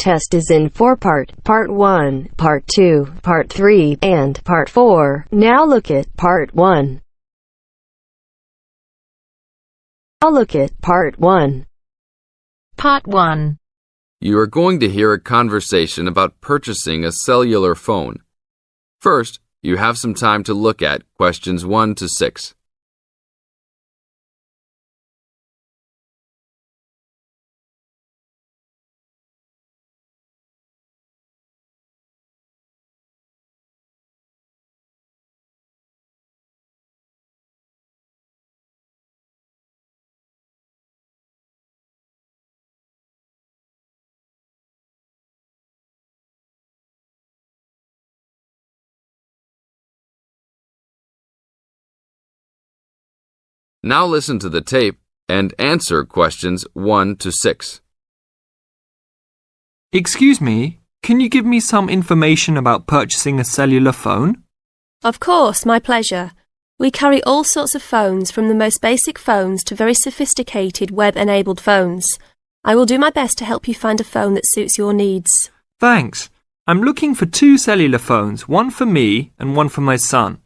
test is in 4-part, Part 1, Part 2, Part 3, and Part 4. Now look at Part 1. Now look at Part 1. Part 1. You are going to hear a conversation about purchasing a cellular phone. First, you have some time to look at questions 1 to 6. Now listen to the tape and answer questions 1 to 6. Excuse me, can you give me some information about purchasing a cellular phone? Of course, my pleasure. We carry all sorts of phones, from the most basic phones to very sophisticated web-enabled phones. I will do my best to help you find a phone that suits your needs. Thanks. I'm looking for 2 cellular phones, one for me and one for my son.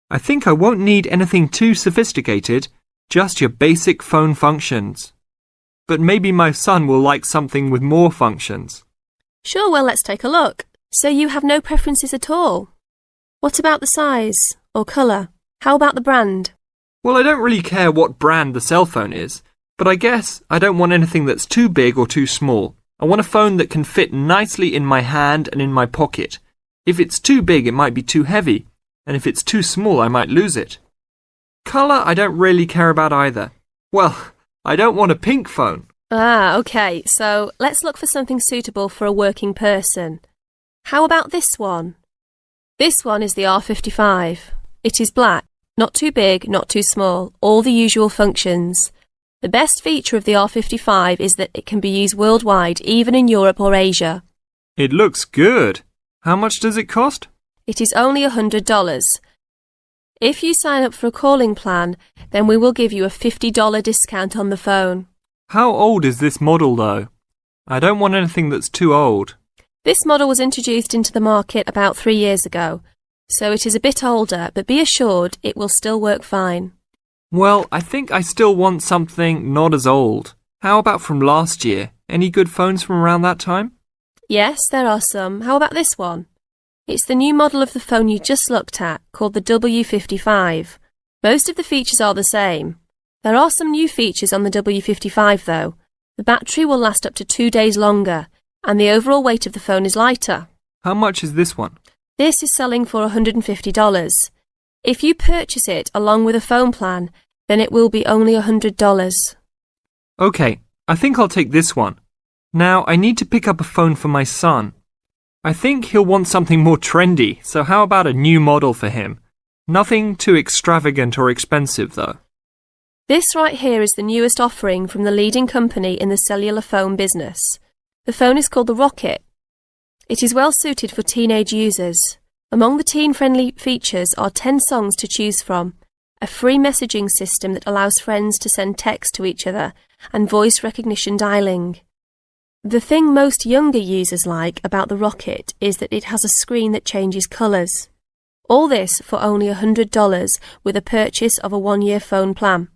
I think I won't need anything too sophisticated, just your basic phone functions. But maybe my son will like something with more functions. Sure, well, let's take a look. So you have no preferences at all? What about the size or colour? How about the brand? Well, I don't really care what brand the cell phone is, but I guess I don't want anything that's too big or too small. I want a phone that can fit nicely in my hand and in my pocket. If it's too big, it might be too heavy, and if it's too small, I might lose it. Colour I don't really care about either. Well, I don't want a pink phone. Ah, OK, so let's look for something suitable for a working person. How about this one? This one is the R55. It is black, not too big, not too small, all the usual functions. The best feature of the R55 is that it can be used worldwide, even in Europe or Asia. It looks good. How much does it cost? It is only $100. If you sign up for a calling plan, then we will give you a $50 discount on the phone. How old is this model, though? I don't want anything that's too old. This model was introduced into the market about 3 years ago, so it is a bit older, but be assured it will still work fine. Well, I think I still want something not as old. How about from last year? Any good phones from around that time? Yes, there are some. How about this one? It's the new model of the phone you just looked at, called the W55. Most of the features are the same. There are some new features on the W55 though. The battery will last up to 2 days longer, and the overall weight of the phone is lighter. How much is this one? This is selling for $150. If you purchase it along with a phone plan, then it will be only $100. OK, I think I'll take this one. Now, I need to pick up a phone for my son. I think he'll want something more trendy, so how about a new model for him? Nothing too extravagant or expensive, though. This right here is the newest offering from the leading company in the cellular phone business. The phone is called the Rocket. It is well suited for teenage users. Among the teen-friendly features are 10 songs to choose from, a free messaging system that allows friends to send text to each other, and voice recognition dialing. The thing most younger users like about the Rocket is that it has a screen that changes colours. All this for only $100 with a purchase of a 1-year phone plan.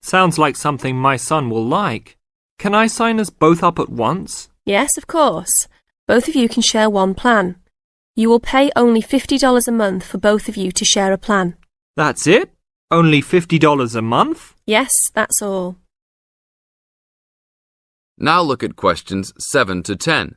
Sounds like something my son will like. Can I sign us both up at once? Yes, of course. Both of you can share one plan. You will pay only $50 a month for both of you to share a plan. That's it? Only $50 a month? Yes, that's all. Now look at questions 7 to 10.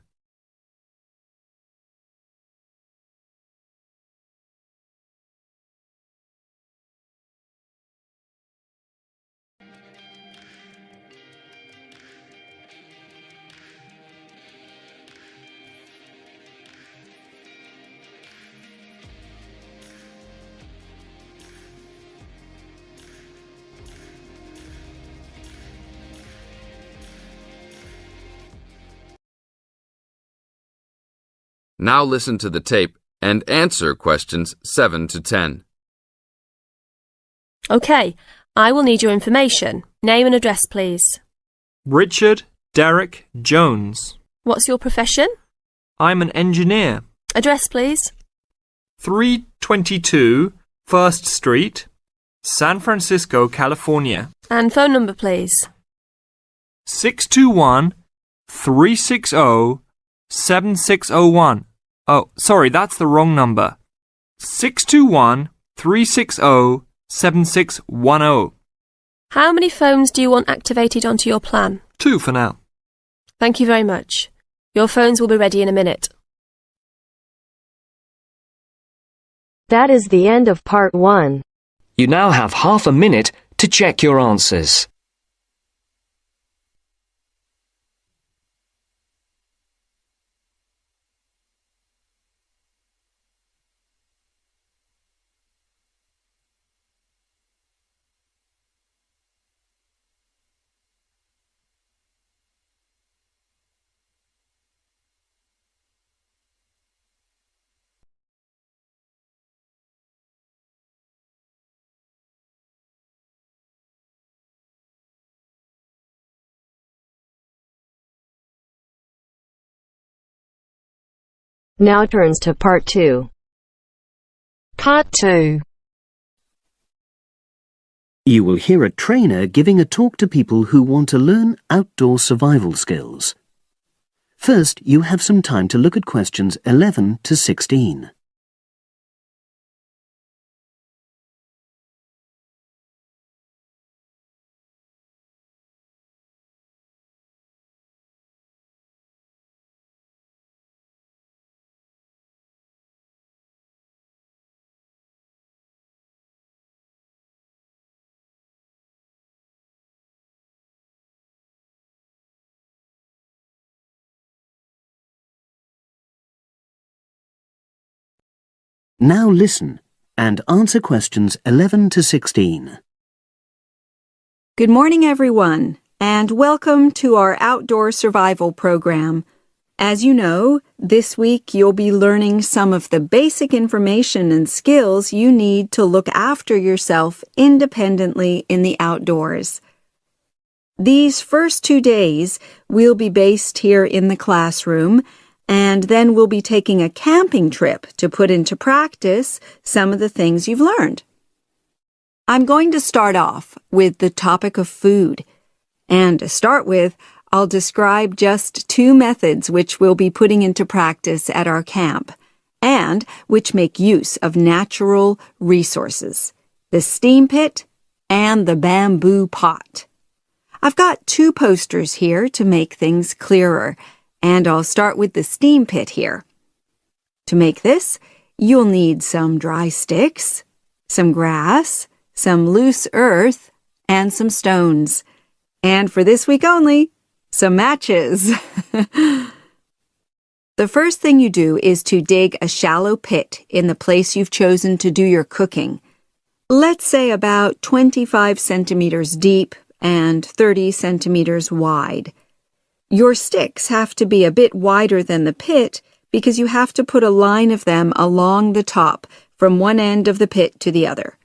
Now listen to the tape and answer questions 7 to 10. OK, I will need your information. Name and address, please. Richard Derek Jones. What's your profession? I'm an engineer. Address, please. 322 First Street, San Francisco, California. And phone number, please. 621-360-7601. Oh, sorry, that's the wrong number. 621-360-7610. How many phones do you want activated onto your plan? 2 for now. Thank you very much. Your phones will be ready in a minute. That is the end of part 1. You now have half a minute to check your answers. Now turns to part 2. Part 2. You will hear a trainer giving a talk to people who want to learn outdoor survival skills. First, you have some time to look at questions 11 to 16. Now listen and answer questions 11 to 16. Good morning, everyone, and welcome to our outdoor survival program. As you know, this week you'll be learning some of the basic information and skills you need to look after yourself independently in the outdoors. These first 2 days will be based here in the classroom, and then we'll be taking a camping trip to put into practice some of the things you've learned. I'm going to start off with the topic of food. And to start with, I'll describe just 2 methods which we'll be putting into practice at our camp, and which make use of natural resources: the steam pit and the bamboo pot. I've got 2 posters here to make things clearer, and I'll start with the steam pit here. To make this, you'll need some dry sticks, some grass, some loose earth, and some stones. And for this week only, some matches. The first thing you do is to dig a shallow pit in the place you've chosen to do your cooking. Let's say about 25 centimeters deep and 30 centimeters wide. Your sticks have to be a bit wider than the pit because you have to put a line of them along the top from one end of the pit to the other.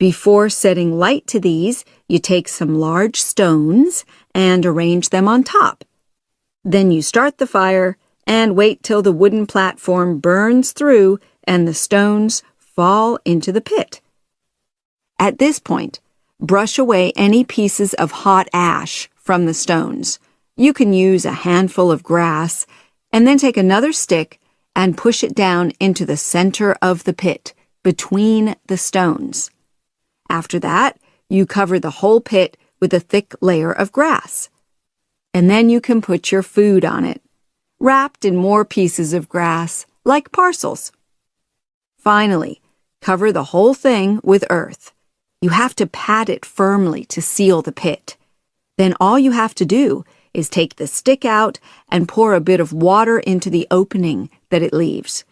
Before setting light to these, you take some large stones and arrange them on top. Then you start the fire and wait till the wooden platform burns through and the stones fall into the pit. At this point, brush away any pieces of hot ash from the stones. You can use a handful of grass and then take another stick and push it down into the center of the pit, between the stones. After that, you cover the whole pit with a thick layer of grass. And then you can put your food on it, wrapped in more pieces of grass, like parcels. Finally, cover the whole thing with earth. You have to pat it firmly to seal the pit. Then all you have to do is take the stick out and pour a bit of water into the opening that it leaves.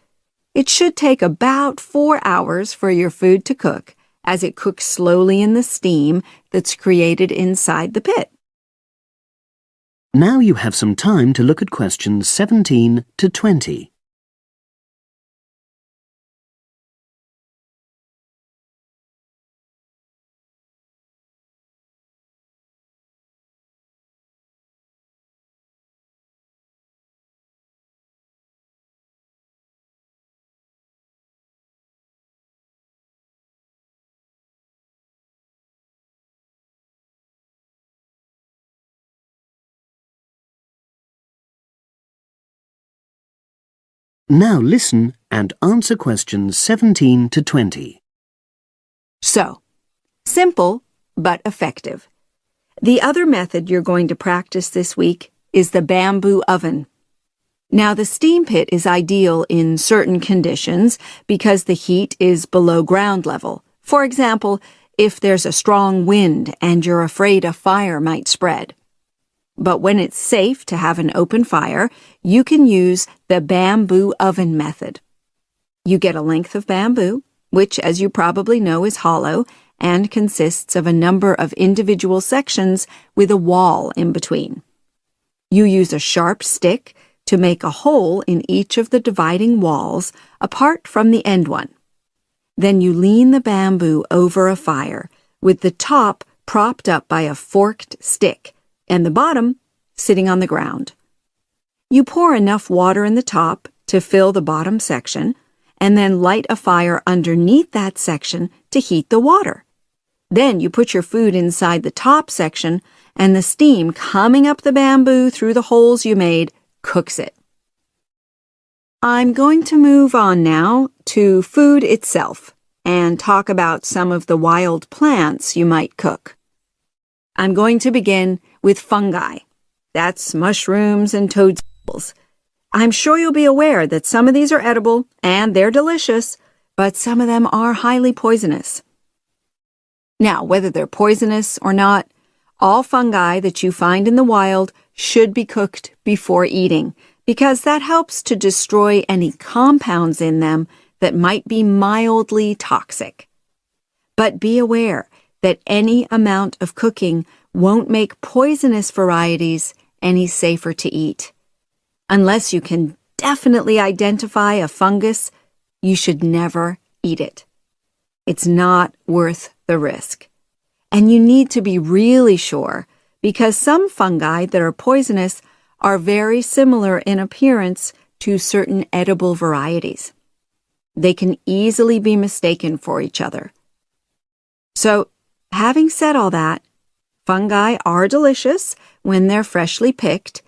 It should take about 4 hours for your food to cook, as it cooks slowly in the steam that's created inside the pit. Now you have some time to look at questions 17 to 20. Now listen and answer questions 17 to 20. So, simple but effective. The other method you're going to practice this week is the bamboo oven. Now, the steam pit is ideal in certain conditions because the heat is below ground level. For example, if there's a strong wind and you're afraid a fire might spread. But when it's safe to have an open fire, you can use the bamboo oven method. You get a length of bamboo, which, as you probably know, is hollow and consists of a number of individual sections with a wall in between. You use a sharp stick to make a hole in each of the dividing walls apart from the end one. Then you lean the bamboo over a fire, with the top propped up by a forked stick and the bottom sitting on the ground. You pour enough water in the top to fill the bottom section, and then light a fire underneath that section to heat the water. Then you put your food inside the top section, and the steam coming up the bamboo through the holes you made cooks it. I'm going to move on now to food itself and talk about some of the wild plants you might cook. I'm going to begin with fungi. That's mushrooms and toadstools. I'm sure you'll be aware that some of these are edible and they're delicious, but some of them are highly poisonous. Now, whether they're poisonous or not, all fungi that you find in the wild should be cooked before eating, because that helps to destroy any compounds in them that might be mildly toxic. But be aware that any amount of cooking won't make poisonous varieties any safer to eat. Unless you can definitely identify a fungus, you should never eat it. It's not worth the risk. And you need to be really sure, because some fungi that are poisonous are very similar in appearance to certain edible varieties. They can easily be mistaken for each other. So, having said all that, fungi are delicious when they're freshly picked,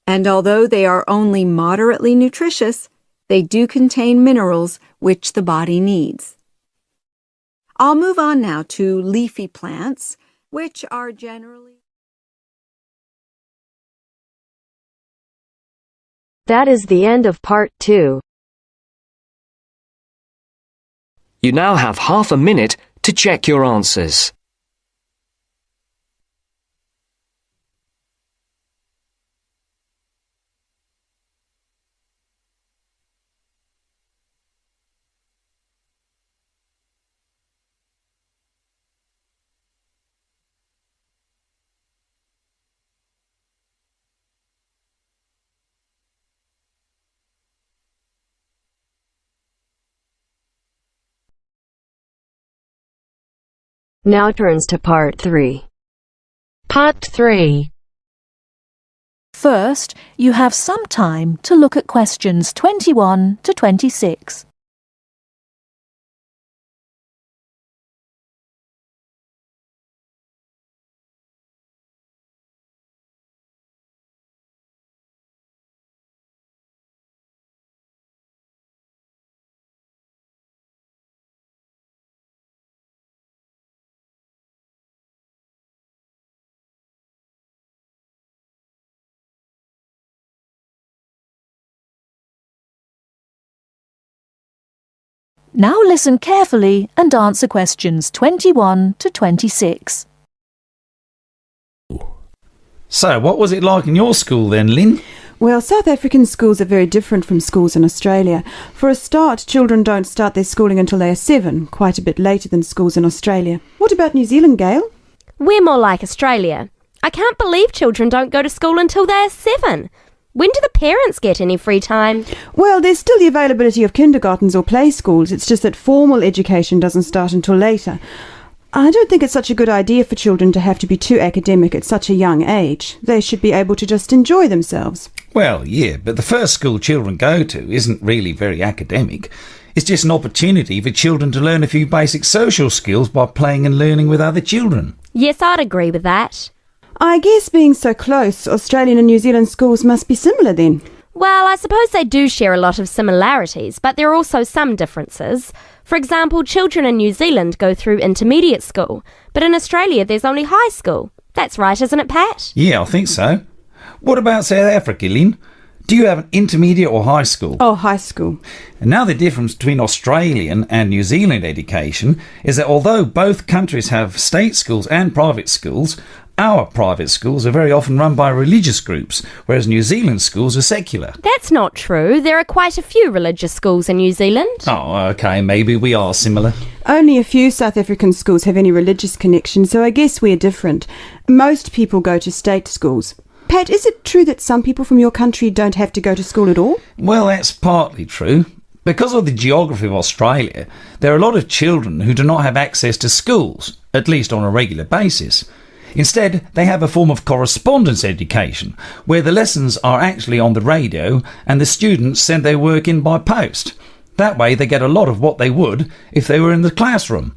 and although they are only moderately nutritious, they do contain minerals which the body needs. I'll move on now to leafy plants, which are generally... That is the end of part 2. You now have half a minute to check your answers. Now turns to part 3. Part 3. First, you have some time to look at questions 21 to 26. Now listen carefully and answer questions 21 to 26. So, what was it like in your school then, Lynn? Well, South African schools are very different from schools in Australia. For a start, children don't start their schooling until they are 7, quite a bit later than schools in Australia. What about New Zealand, Gail? We're more like Australia. I can't believe children don't go to school until they are 7. When do the parents get any free time? Well, there's still the availability of kindergartens or play schools. It's just that formal education doesn't start until later. I don't think it's such a good idea for children to have to be too academic at such a young age. They should be able to just enjoy themselves. Well, yeah, but the first school children go to isn't really very academic. It's just an opportunity for children to learn a few basic social skills by playing and learning with other children. Yes, I'd agree with that. I guess being so close, Australian and New Zealand schools must be similar then. Well, I suppose they do share a lot of similarities, but there are also some differences. For example, children in New Zealand go through intermediate school, but in Australia there's only high school. That's right, isn't it, Pat? Yeah, I think so. What about South Africa, Lynn? Do you have an intermediate or high school? Oh, high school. And now the difference between Australian and New Zealand education is that although both countries have state schools and private schools, our private schools are very often run by religious groups, whereas New Zealand schools are secular. That's not true. There are quite a few religious schools in New Zealand. Oh, OK, maybe we are similar. Only a few South African schools have any religious connection, so I guess we're different. Most people go to state schools. Pat, is it true that some people from your country don't have to go to school at all? Well, that's partly true. Because of the geography of Australia, there are a lot of children who do not have access to schools, at least on a regular basis. Instead, they have a form of correspondence education, where the lessons are actually on the radio and the students send their work in by post. That way they get a lot of what they would if they were in the classroom,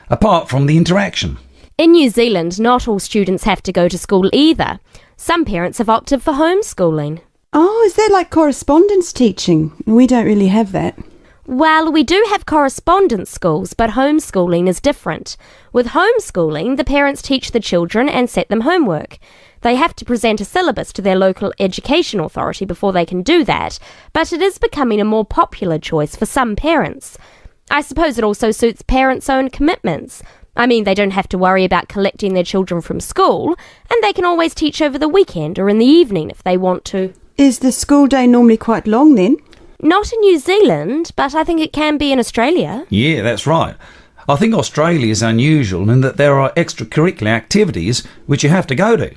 apart from the interaction. In New Zealand, not all students have to go to school either. Some parents have opted for homeschooling. Oh, is that like correspondence teaching? We don't really have that. Well, we do have correspondence schools, but homeschooling is different. With homeschooling, the parents teach the children and set them homework. They have to present a syllabus to their local education authority before they can do that, but it is becoming a more popular choice for some parents. I suppose it also suits parents' own commitments. I mean, they don't have to worry about collecting their children from school, and they can always teach over the weekend or in the evening if they want to. Is the school day normally quite long then? Not in New Zealand, but I think it can be in Australia. Yeah, that's right. I think Australia is unusual in that there are extracurricular activities which you have to go to.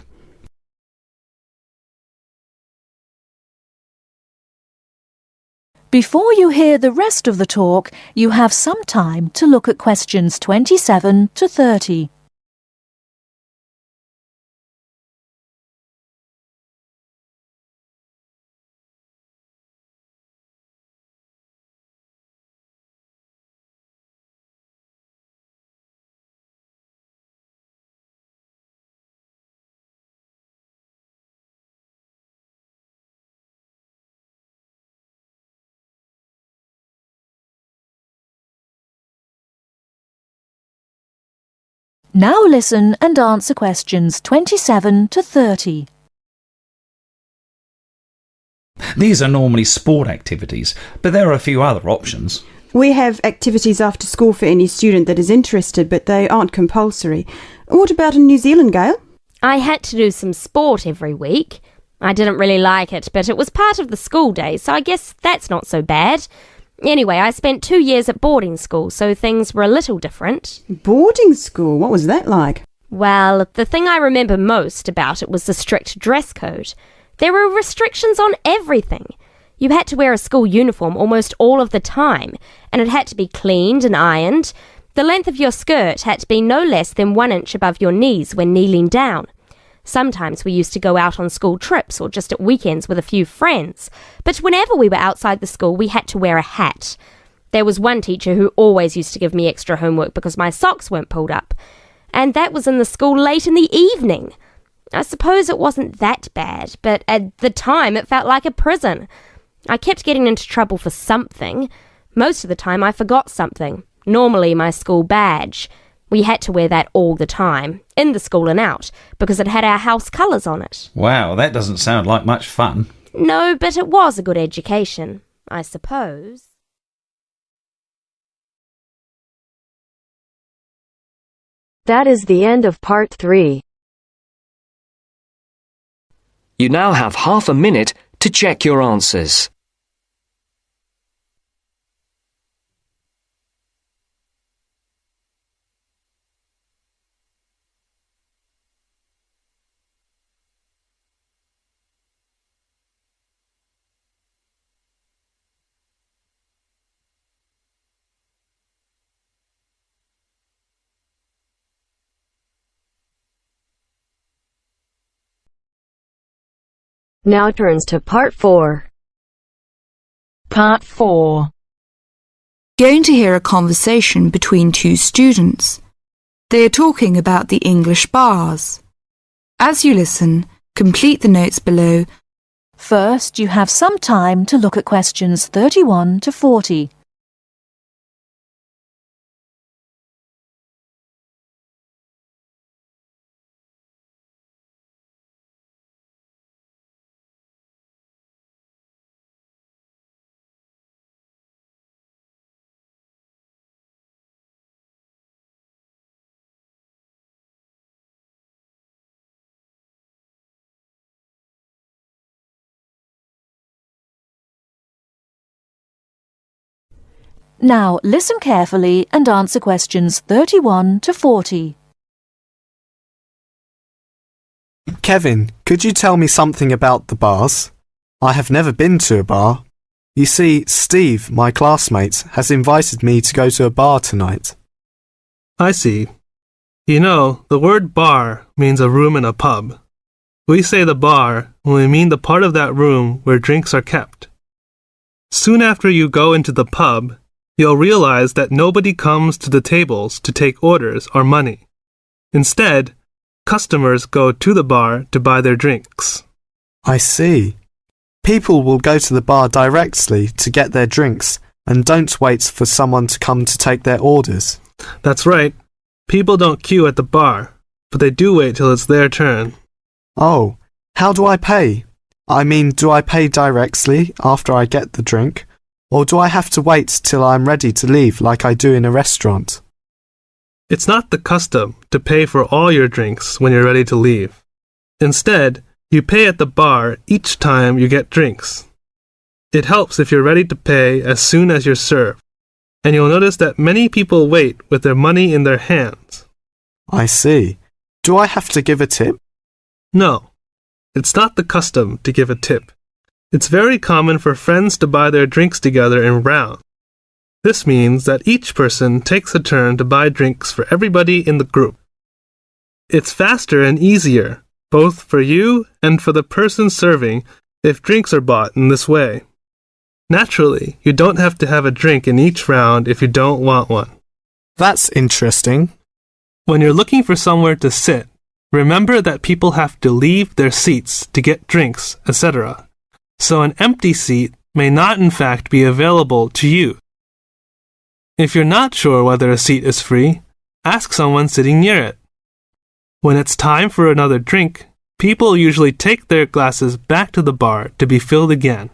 Before you hear the rest of the talk, you have some time to look at questions 27 to 30. Now listen and answer questions 27 to 30. These are normally sport activities, but there are a few other options. We have activities after school for any student that is interested, but they aren't compulsory. What about in New Zealand, Gail? I had to do some sport every week. I didn't really like it, but it was part of the school day, so I guess that's not so bad. Anyway, I spent 2 years at boarding school, so things were a little different. Boarding school? What was that like? Well, the thing I remember most about it was the strict dress code. There were restrictions on everything. You had to wear a school uniform almost all of the time, and it had to be cleaned and ironed. The length of your skirt had to be no less than 1 inch above your knees when kneeling down. Sometimes we used to go out on school trips or just at weekends with a few friends, but whenever we were outside the school we had to wear a hat. There was one teacher who always used to give me extra homework because my socks weren't pulled up, and that was in the school late in the evening. I suppose it wasn't that bad, but at the time it felt like a prison. I kept getting into trouble for something. Most of the time I forgot something, normally my school badge. We had to wear that all the time, in the school and out, because it had our house colours on it. Wow, that doesn't sound like much fun. No, but it was a good education, I suppose. That is the end of part 3. You now have half a minute to check your answers. Now turns to part 4. Part 4. Going to hear a conversation between two students. They are talking about the English bars. As you listen, complete the notes below First, you have some time to look at questions 31 to 40. Now listen carefully and answer questions 31 to 40. Kevin, could you tell me something about the bars? I have never been to a bar. You see, Steve, my classmate, has invited me to go to a bar tonight. I see. You know, the word bar means a room in a pub. We say the bar when we mean the part of that room where drinks are kept. Soon after you go into the pub, you'll realize that nobody comes to the tables to take orders or money. Instead, customers go to the bar to buy their drinks. I see. People will go to the bar directly to get their drinks and don't wait for someone to come to take their orders. That's right. People don't queue at the bar, but they do wait till it's their turn. Oh, how do I pay? I mean, do I pay directly after I get the drink? Or do I have to wait till I'm ready to leave like I do in a restaurant? It's not the custom to pay for all your drinks when you're ready to leave. Instead, you pay at the bar each time you get drinks. It helps if you're ready to pay as soon as you're served, and you'll notice that many people wait with their money in their hands. I see. Do I have to give a tip? No, it's not the custom to give a tip. It's very common for friends to buy their drinks together in rounds. This means that each person takes a turn to buy drinks for everybody in the group. It's faster and easier, both for you and for the person serving, if drinks are bought in this way. Naturally, you don't have to have a drink in each round if you don't want one. That's interesting. When you're looking for somewhere to sit, remember that people have to leave their seats to get drinks, etc. So an empty seat may not in fact be available to you. If you're not sure whether a seat is free, ask someone sitting near it. When it's time for another drink, people usually take their glasses back to the bar to be filled again.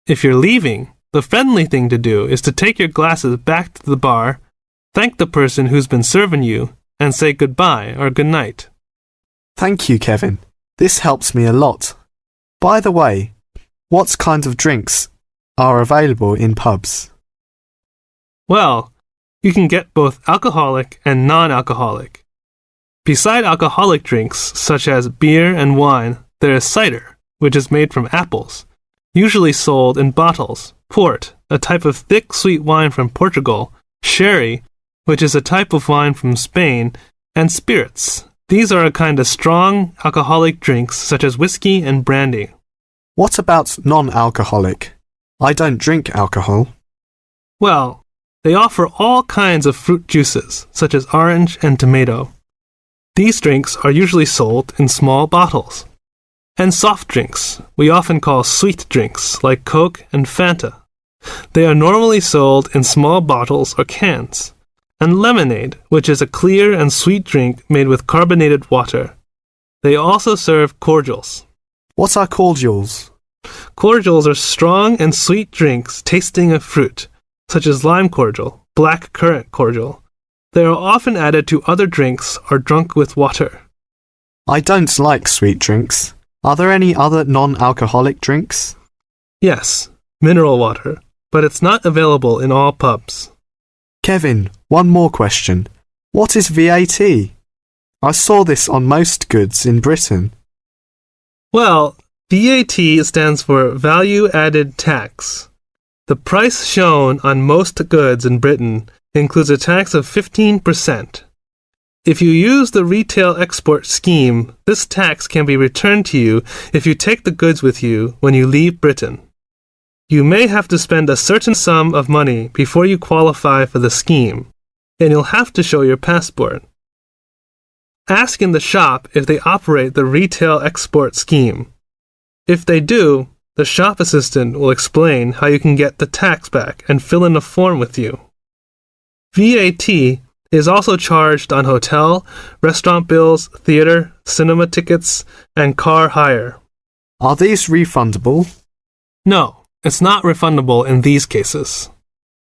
If you're leaving, the friendly thing to do is to take your glasses back to the bar, thank the person who's been serving you, and say goodbye or good night. Thank you, Kevin. This helps me a lot. By the way, what kind of drinks are available in pubs? Well, you can get both alcoholic and non-alcoholic. Beside alcoholic drinks, such as beer and wine, there is cider, which is made from apples, usually sold in bottles, port, a type of thick sweet wine from Portugal, sherry, which is a type of wine from Spain, and spirits. These are a kind of strong alcoholic drinks such as whiskey and brandy. What about non-alcoholic? I don't drink alcohol. Well, they offer all kinds of fruit juices, such as orange and tomato. These drinks are usually sold in small bottles. And soft drinks, we often call sweet drinks, like Coke and Fanta. They are normally sold in small bottles or cans. And lemonade, which is a clear and sweet drink made with carbonated water. They also serve cordials. What are cordials? Cordials are strong and sweet drinks tasting of fruit, such as lime cordial, black currant cordial. They are often added to other drinks or drunk with water. I don't like sweet drinks. Are there any other non-alcoholic drinks? Yes, mineral water, but it's not available in all pubs. Kevin, one more question. What is VAT? I saw this on most goods in Britain. Well, VAT stands for Value Added Tax. The price shown on most goods in Britain includes a tax of 15%. If you use the retail export scheme, this tax can be returned to you if you take the goods with you when you leave Britain. You may have to spend a certain sum of money before you qualify for the scheme, and you'll have to show your passport. Ask in the shop if they operate the retail export scheme. If they do, the shop assistant will explain how you can get the tax back and fill in a form with you. VAT is also charged on hotel, restaurant bills, theater, cinema tickets, and car hire. Are these refundable? No, it's not refundable in these cases.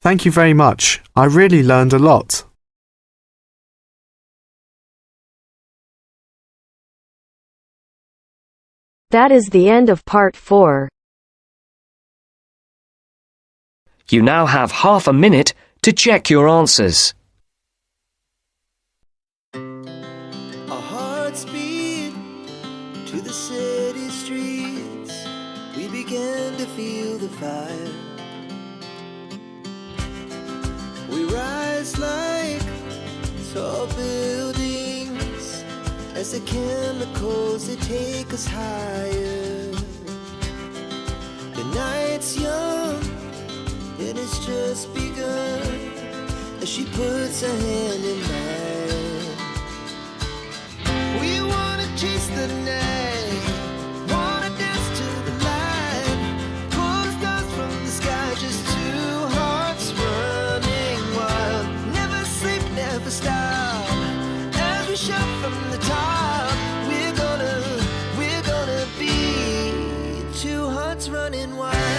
Thank you very much. I really learned a lot. That is the end of part 4. You now have half a minute to check your answers. Our hearts beat to the city streets. We began to feel the fire. We rise like tall buildings as the chemicals they take us higher. The night's young, it has just begun as she puts her hand in mine. We wanna chase the night, wanna dance to the light, pull the stars from the sky, just two hearts running wild. Never sleep, never stop, as we shout from the top. We're gonna be two hearts running wild.